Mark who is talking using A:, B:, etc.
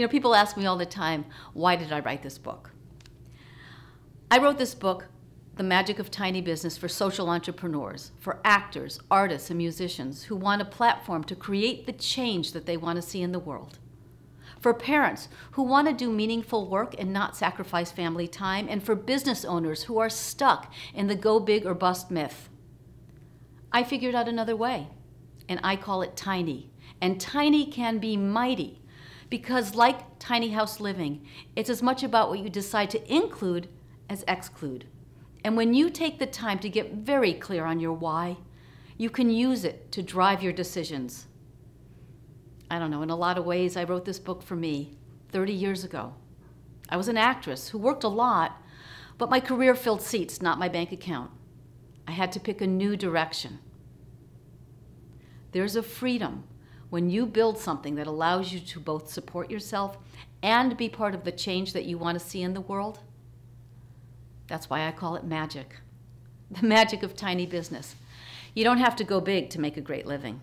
A: People ask me all the time, why did I write this book? I wrote this book, The Magic of Tiny Business, for social entrepreneurs, for actors, artists, and musicians who want a platform to create the change that they want to see in the world. For parents who want to do meaningful work and not sacrifice family time, and for business owners who are stuck in the go big or bust myth. I figured out another way, and I call it tiny. And tiny can be mighty, because like tiny house living, it's as much about what you decide to include as exclude. And when you take the time to get very clear on your why, you can use it to drive your decisions. I don't know, in a lot of ways, I wrote this book for me 30 years ago. I was an actress who worked a lot, but my career filled seats, not my bank account. I had to pick a new direction. There's a freedom when you build something that allows you to both support yourself and be part of the change that you want to see in the world. That's why I call it magic. The magic of tiny business. You don't have to go big to make a great living.